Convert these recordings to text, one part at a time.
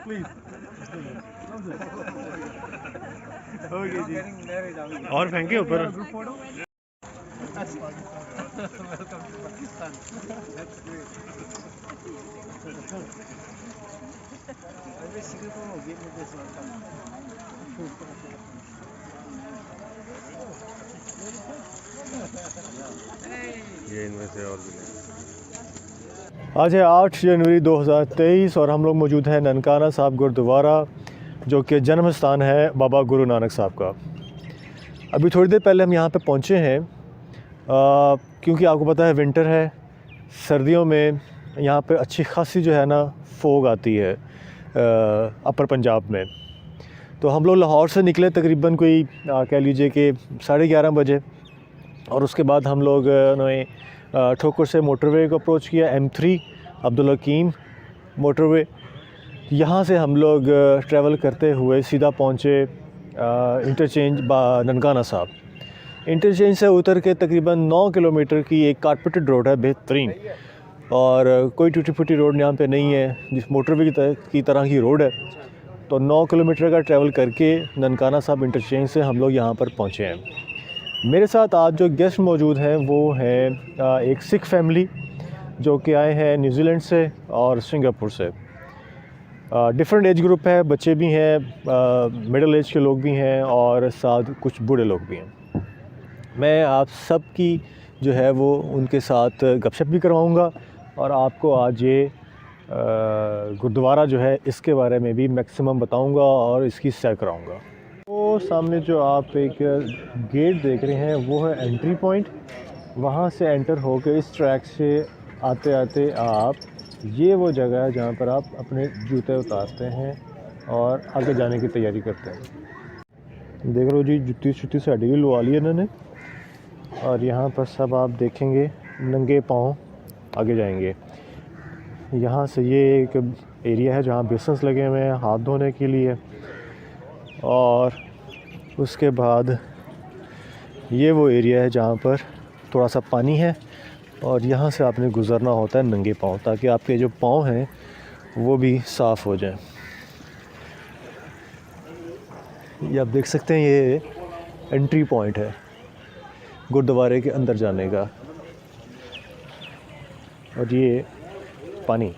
Please okay जी और फेंके ऊपर welcome to Pakistan that's great I wish Singapore would give me this welcome. ये इनमें से और भी आज है 8 जनवरी 2023 और हम लोग मौजूद हैं ननकाना साहब गुरुद्वारा जो कि जन्म स्थान है बाबा गुरु नानक साहब का। अभी थोड़ी देर पहले हम यहाँ पे पहुँचे हैं क्योंकि आपको पता है विंटर है, सर्दियों में यहाँ पे अच्छी खासी जो है ना फोग आती है अपर पंजाब में। तो हम लोग लाहौर से निकले तकरीबन कोई कह लीजिए कि 11:30 बजे और उसके बाद हम लोग ने ठोकर से मोटरवे को अप्रोच किया M3 अब्दुल हकीम मोटरवे। यहाँ से हम लोग ट्रैवल करते हुए सीधा पहुँचे इंटरचेंज ननकाना साहब। इंटरचेंज से उतर के तकरीबन 9 किलोमीटर की एक कारपेटेड रोड है बेहतरीन, और कोई टूटी फूटी रोड यहाँ पे नहीं है, जिस मोटरवे की तरह की रोड है। तो 9 किलोमीटर का ट्रैवल करके ननकाना साहब इंटरचेंज से हम लोग यहाँ पर पहुँचे हैं। मेरे साथ आज जो गेस्ट मौजूद हैं वो हैं एक सिख फैमिली जो कि आए हैं न्यूजीलैंड से और सिंगापुर से। डिफरेंट एज ग्रुप है, बच्चे भी हैं, मिडिल एज के लोग भी हैं और साथ कुछ बूढ़े लोग भी हैं। मैं आप सब की जो है वो उनके साथ गपशप भी करवाऊँगा और आपको आज ये गुरुद्वारा जो है इसके बारे में भी मैक्सिमम बताऊँगा और इसकी सैर कराऊँगा। वो सामने जो आप एक गेट देख रहे हैं वो है एंट्री पॉइंट। वहाँ से एंटर होकर इस ट्रैक से आते आते आप ये वो जगह है जहाँ पर आप अपने जूते उतारते हैं और आगे जाने की तैयारी करते हैं। देख लो जी, जुत्ती शुत्ती साड़ी भी लगा ली इन्होंने और यहाँ पर सब आप देखेंगे नंगे पाँव आगे जाएंगे। यहाँ से ये एक एरिया है जहाँ बेसन्स लगे हुए हैं हाथ धोने के लिए, और उसके बाद ये वो एरिया है जहाँ पर थोड़ा सा पानी है और यहाँ से आपने गुज़रना होता है नंगे पाँव, ताकि आपके जो पाँव हैं वो भी साफ़ हो जाएं। ये आप देख सकते हैं ये एंट्री पॉइंट है गुरुद्वारे के अंदर जाने का, और ये पानी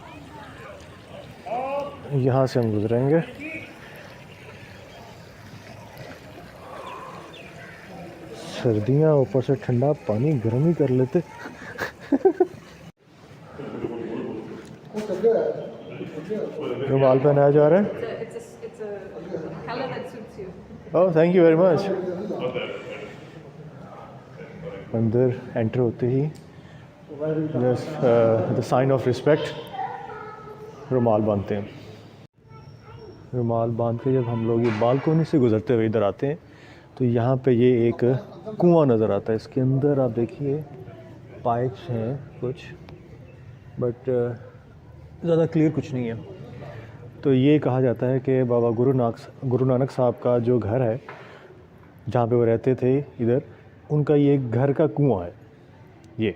यहाँ से हम गुज़रेंगे। सर्दियाँ ऊपर से ठंडा पानी गर्म ही कर लेते। रुमाल पहनाया जा रहा है। Oh thank you very much. अंदर एंटर होते ही द साइन ऑफ रिस्पेक्ट रुमाल बांधते हैं। रुमाल बांध के जब हम लोग ये बालकोनी से गुजरते हुए इधर आते हैं तो यहाँ पे ये एक कुआं नज़र आता है। इसके अंदर आप देखिए पाइप्स हैं कुछ, बट ज़्यादा क्लियर कुछ नहीं है। तो ये कहा जाता है कि बाबा गुरु नानक साहब का जो घर है जहाँ पे वो रहते थे इधर, उनका ये घर का कुआं है ये।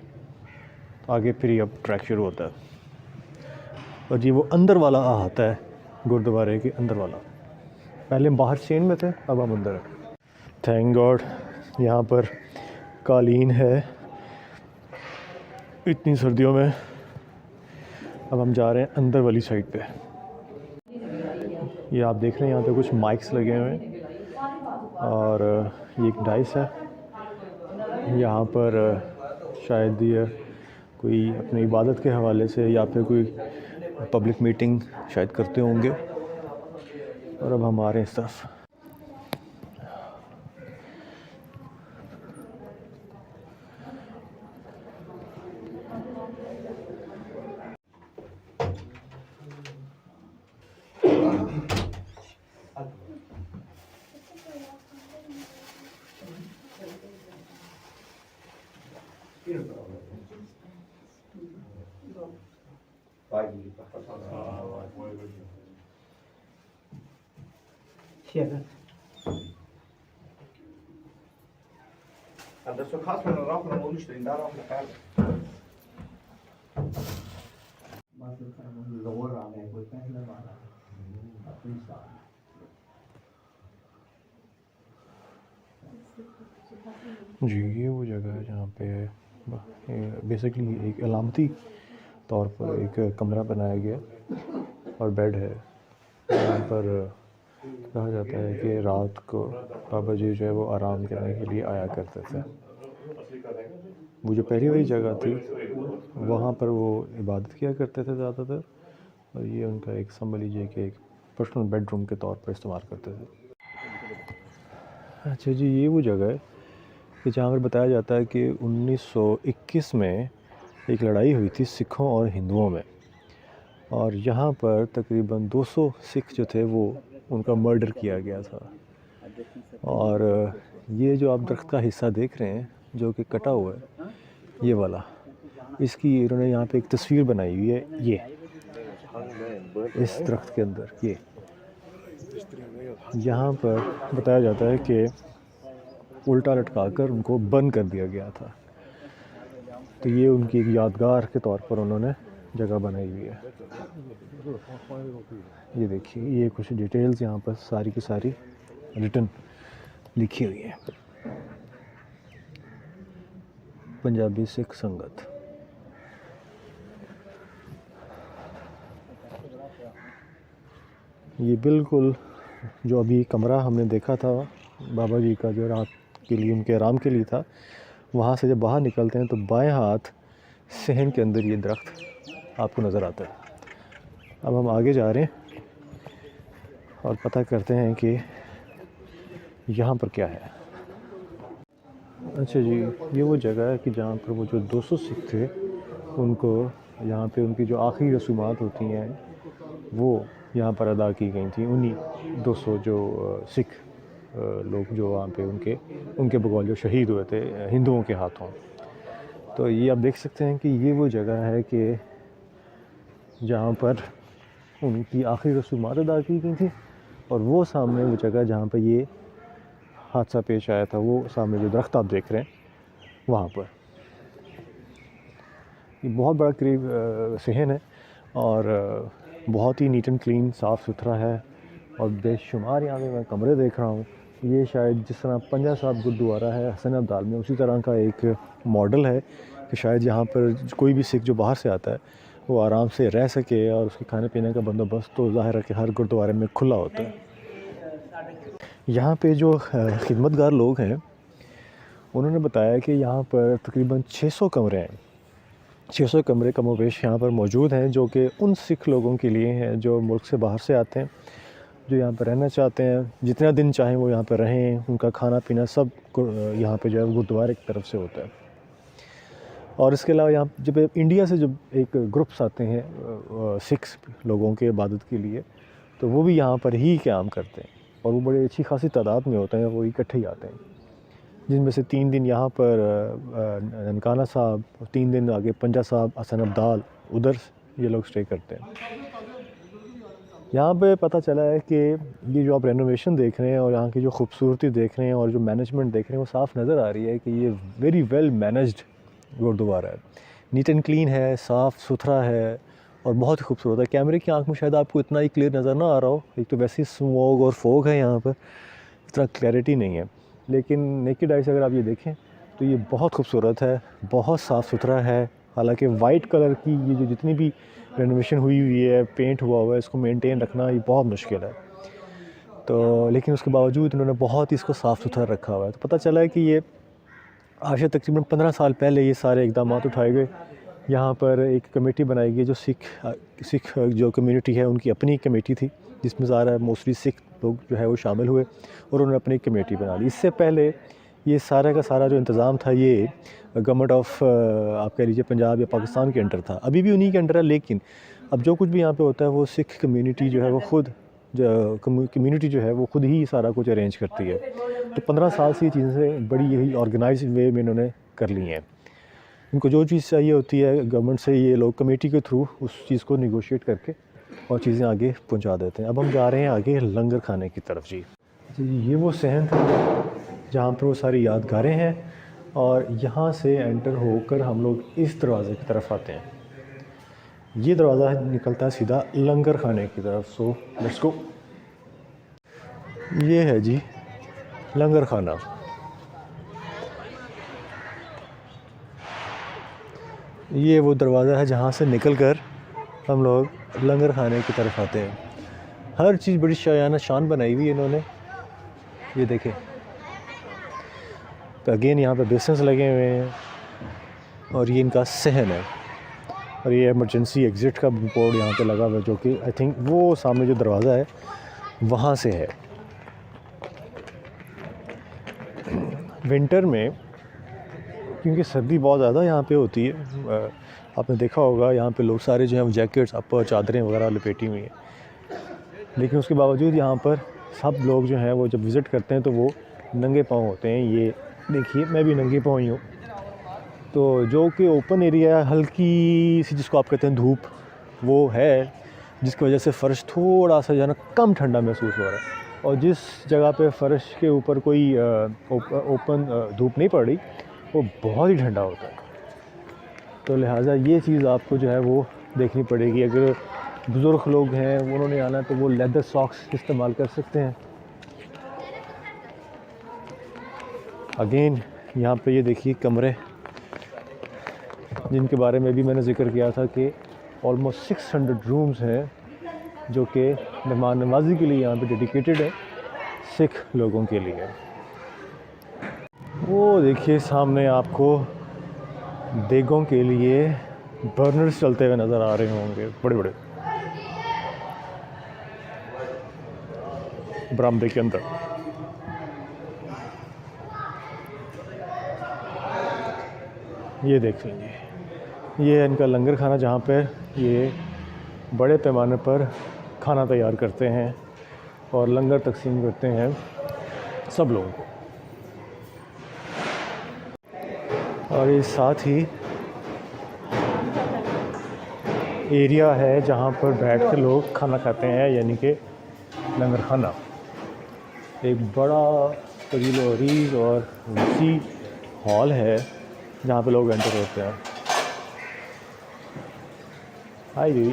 आगे फिर ये अब ट्रैक शुरू होता है और ये वो अंदर वाला आता है गुरुद्वारे के अंदर वाला। पहले हम बाहर चेन में थे, अब हम अंदर हैं। थैंक गॉड यहाँ पर कालीन है इतनी सर्दियों में। अब हम जा रहे हैं अंदर वाली साइड पे। ये आप देख रहे हैं यहाँ पे कुछ माइक्स लगे हुए हैं और ये एक डाइस है। यहाँ पर शायद ये कोई अपनी इबादत के हवाले से या फिर कोई पब्लिक मीटिंग शायद करते होंगे। और अब हम आ रहे हैं इस तरफ। Das so krass, wenn du rauchen am Boden stehen, da rauchen der Kerl. जी ये वो जगह है जहाँ पे बेसिकली एक अलामती तौर पर एक कमरा बनाया गया और बेड है यहाँ पर। कहा जाता है कि रात को बाबा जी जो है वो आराम करने के लिए आया करते थे। वो जो पहली वाली जगह थी वहाँ पर वो इबादत किया करते थे ज़्यादातर, और ये उनका एक समझ लीजिए कि एक पर्सनल बेडरूम के तौर पर इस्तेमाल करते थे। अच्छा जी ये वो जगह है कि जहाँ पर बताया जाता है कि 1921 में एक लड़ाई हुई थी सिखों और हिंदुओं में, और यहाँ पर तकरीबन 200 सिख जो थे वो उनका मर्डर किया गया था। और ये जो आप दरख्त का हिस्सा देख रहे हैं जो कि कटा हुआ है, ये वाला, इसकी इन्होंने यहाँ पे एक तस्वीर बनाई हुई है। ये इस दरख्त के अंदर ये यहाँ पर बताया जाता है कि उल्टा लटकाकर उनको बंद कर दिया गया था। तो ये उनकी एक यादगार के तौर पर उन्होंने जगह बनाई हुई है। ये देखिए ये कुछ डिटेल्स यहाँ पर सारी की सारी रिटन लिखी हुई है। पंजाबी सिख संगत। ये बिल्कुल जो अभी कमरा हमने देखा था बाबा जी का जो रात के लिए उनके आराम के लिए था, वहाँ से जब बाहर निकलते हैं तो बाएं हाथ सहन के अंदर ये दरख्त आपको नज़र आता है। अब हम आगे जा रहे हैं और पता करते हैं कि यहाँ पर क्या है। अच्छा जी ये वो जगह है कि जहाँ पर वो जो 200 सिख थे उनको यहाँ पे उनकी जो आखिरी रसूमात होती हैं वो यहाँ पर अदा की गई थी। उन्हीं 200 जो सिख लोग जो वहाँ पे उनके बगौल जो शहीद हुए थे हिंदुओं के हाथों। तो ये आप देख सकते हैं कि ये वो जगह है कि जहाँ पर उनकी आखिरी रसूमात अदा की गई थी, और वो सामने वो जगह जहाँ पर ये हादसा पेश आया था, वो सामने जो दरख्त आप देख रहे हैं वहाँ पर। ये बहुत बड़ा करीब सहन है और बहुत ही नीट एंड क्लीन साफ़ सुथरा है, और बेशुमार यहाँ पे मैं कमरे देख रहा हूँ। ये शायद जिस तरह पंजा साहब गुरुद्वारा है हसन अब्दाल में, उसी तरह का एक मॉडल है कि शायद यहाँ पर कोई भी सिख जो बाहर से आता है वो आराम से रह सके, और उसके खाने पीने का बंदोबस्त तो ज़ाहिर है कि हर गुरुद्वारे में खुला होता है। यहाँ पे जो खिदमतगार लोग हैं उन्होंने बताया कि यहाँ पर तकरीबन 600 कमरे हैं। 600 कमरे कमोबेश यहाँ पर मौजूद हैं जो कि उन सिख लोगों के लिए हैं जो मुल्क से बाहर से आते हैं, जो यहाँ पर रहना चाहते हैं, जितना दिन चाहें वो यहाँ पर रहें। उनका खाना पीना सब यहाँ पे जो है गुरुद्वारे की तरफ से होता है। और इसके अलावा यहाँ जब इंडिया से जब एक ग्रुप्स आते हैं सिख लोगों के इबादत के लिए, तो वो भी यहाँ पर ही क़याम करते हैं, और वो बड़ी अच्छी खासी तादाद में होते हैं, वो इकट्ठे ही आते हैं, जिनमें से 3 दिन यहाँ पर ननकाना साहब, 3 दिन आगे पंजा साहब, हसन अब्दाल, उधर ये लोग स्टे करते हैं। यहाँ पे पता चला है कि ये जो आप रेनोवेशन देख रहे हैं और यहाँ की जो खूबसूरती देख रहे हैं और जो मैनेजमेंट देख रहे हैं, वो साफ़ नज़र आ रही है कि ये वेरी वेल मैनेज्ड गुरुद्वारा है। नीट एंड क्लीन है, साफ़ सुथरा है और बहुत ही खूबसूरत है। कैमरे की आंख में शायद आपको इतना ही क्लियर नज़र ना आ रहा हो, एक तो वैसे ही स्मोग और फोग है यहाँ पर, इतना क्लैरिटी नहीं है, लेकिन नेकेड आई से अगर आप ये देखें तो ये बहुत खूबसूरत है, बहुत साफ़ सुथरा है। हालांकि वाइट कलर की ये जो जितनी भी रेनोवेशन हुई है, पेंट हुआ है, इसको मेंटेन रखना ये बहुत मुश्किल है। तो लेकिन उसके बावजूद इन्होंने बहुत ही इसको साफ़ सुथरा रखा हुआ है। तो पता चला है कि ये आज से तकरीबन 15 साल पहले ये सारे इक़दाम उठाए गए। यहाँ पर एक कमेटी बनाई गई जो सिख जो कम्युनिटी है उनकी अपनी कमेटी थी, जिसमें ज़्यादा मोस्टली सिख लोग जो है वो शामिल हुए और उन्होंने अपनी कमेटी बना ली। इससे पहले ये सारा का सारा जो इंतज़ाम था ये गवर्नमेंट ऑफ आप कह लीजिए पंजाब या पाकिस्तान के अंडर था, अभी भी उन्हीं के अंडर है। लेकिन अब जो कुछ भी यहाँ पे होता है वो सिख कम्युनिटी जो है वो खुद कम्युनिटी जो है वो खुद ही सारा कुछ अरेंज करती है। तो 15 साल से ये चीज़ें बड़ी यही ऑर्गेनाइज वे में इन्होंने कर ली हैं। इनको जो चीज़ चाहिए होती है गवर्नमेंट से, ये लोग कमेटी के थ्रू उस चीज़ को निगोशिएट करके और चीज़ें आगे पहुंचा देते हैं। अब हम जा रहे हैं आगे लंगर खाने की तरफ। जी ये वो सहन था जहाँ पर वो सारी यादगारें हैं, और यहाँ से एंटर होकर हम लोग इस दरवाज़े की तरफ आते हैं। ये दरवाज़ा निकलता है सीधा लंगर खाने की तरफ। So let's go. ये है जी लंगर खाना। ये वो दरवाज़ा है जहाँ से निकलकर हम लोग लंगर खाने की तरफ आते हैं। हर चीज़ बड़ी शायाना शान बनाई हुई है इन्होंने। ये देखें, तो अगेन यहाँ पे बेसिन्स लगे हुए हैं और ये इनका सहन है। और ये इमरजेंसी एग्ज़िट का बोर्ड यहाँ पे लगा हुआ है, जो कि आई थिंक वो सामने जो दरवाज़ा है वहाँ से है। विंटर में क्योंकि सर्दी बहुत ज़्यादा यहाँ पे होती है, आपने देखा होगा यहाँ पे लोग सारे जो हैं जैकेट्स अपर चादरें वगैरह लपेटी हुई हैं, लेकिन उसके बावजूद यहाँ पर सब लोग जो हैं वो जब विज़िट करते हैं तो वो नंगे पाँव होते हैं। ये देखिए, मैं भी नंगे पाँव ही हूँ। तो जो कि ओपन एरिया हल्की सी जिसको आप कहते हैं धूप वो है, जिसकी वजह से फ़र्श थोड़ा सा जो है ना कम ठंडा महसूस हो रहा है। और जिस जगह पे फ़र्श के ऊपर कोई ओपन धूप नहीं पड़ रही वो बहुत ही ठंडा होता है। तो लिहाजा ये चीज़ आपको जो है वो देखनी पड़ेगी। अगर बुज़ुर्ग लोग हैं उन्होंने आना है तो वो लेदर सॉक्स इस्तेमाल कर सकते हैं। अगेन यहाँ पे ये देखिए कमरे, जिनके बारे में भी मैंने ज़िक्र किया था कि ऑलमोस्ट 600 रूम्स हैं जो कि मेहमान नवाजी के लिए यहाँ पे डेडिकेटेड है, सिख लोगों के लिए। वो देखिए सामने आपको देगों के लिए बर्नर्स चलते हुए नज़र आ रहे होंगे, बड़े बड़े बरामदे के अंदर। ये देख लीजिए, ये है इनका लंगर खाना जहाँ पर ये बड़े पैमाने पर खाना तैयार करते हैं और लंगर तकसीम करते हैं सब लोगों को। और ये साथ ही एरिया है जहाँ पर बैठ के लोग खाना खाते हैं, यानी कि लंगर खाना। एक बड़ा तवील और अरीज़ और वसी हॉल है जहाँ पे लोग एंटर होते हैं। हाय जी,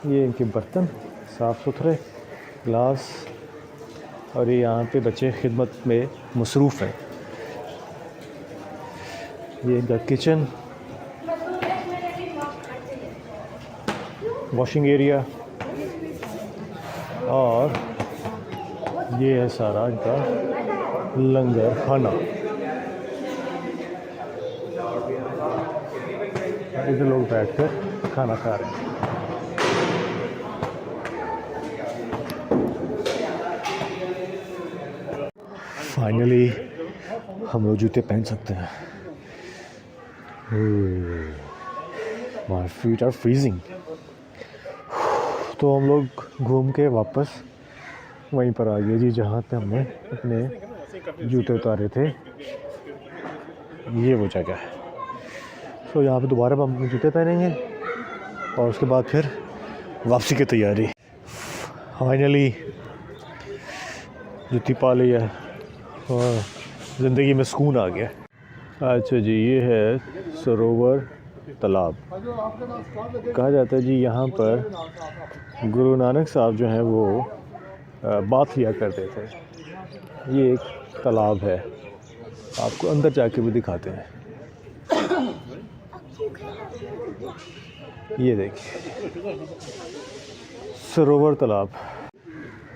ये इनके बर्तन साफ़ सुथरे, ग्लास, और ये यहाँ पे बच्चे खिदमत में मसरूफ़ हैं। ये इनका किचन, वॉशिंग एरिया, और ये है सारा इनका लंगर खाना। इधर लोग बैठकर खाना खा रहे हैं। फाइनली हम लोग जूते पहन सकते हैं। My feet are freezing. तो हम लोग घूम के वापस वहीं पर आ गए जी जहाँ पे हमने अपने जूते उतारे थे। ये वो जगह है। तो यहाँ पे दोबारा हम जूते पहनेंगे और उसके बाद फिर वापसी की तैयारी। फाइनली जूती पा ली है और ज़िंदगी में सुकून आ गया। अच्छा जी, ये है सरोवर तालाब। कहा जाता है जी यहाँ पर गुरु नानक साहब जो हैं वो बात लिया करते थे। ये एक तालाब है, आपको अंदर जाके भी दिखाते हैं। ये देखिए सरोवर तालाब,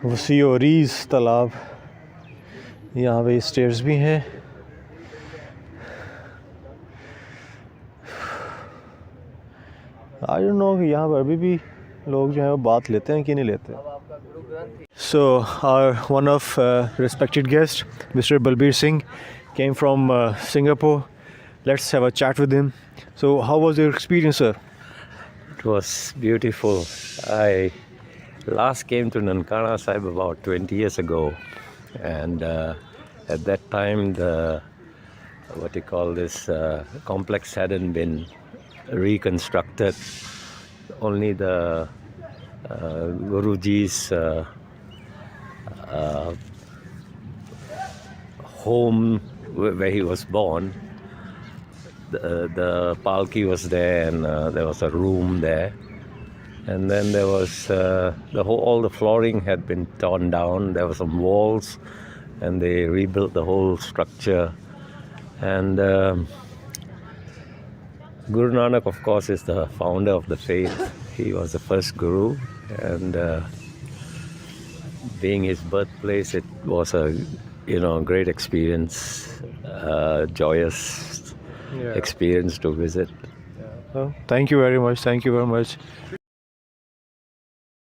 वसी और अरीज़ तालाब। यहाँ पे स्टेयर्स भी हैं। आई डोंट नो कि यहाँ पर अभी भी लोग जो है वो बात लेते हैं कि नहीं लेते। So hour one of respected guest, Mr. Balbir Singh, came from Singapore. Let's have a chat with him. So how was your experience, sir? It was beautiful. I last came to Nankana Sahib about 20 years ago, and at that time the complex hadn't been reconstructed. Only the Guruji's home where he was born the palki was there, and there was a room there. And then there was all the flooring had been torn down. There were some walls, and they rebuilt the whole structure. And Guru Nanak, of course, is the founder of the faith. He was the first guru, and being his birthplace, it was a great experience, joyous experience to visit. Well, thank you very much. Thank you very much.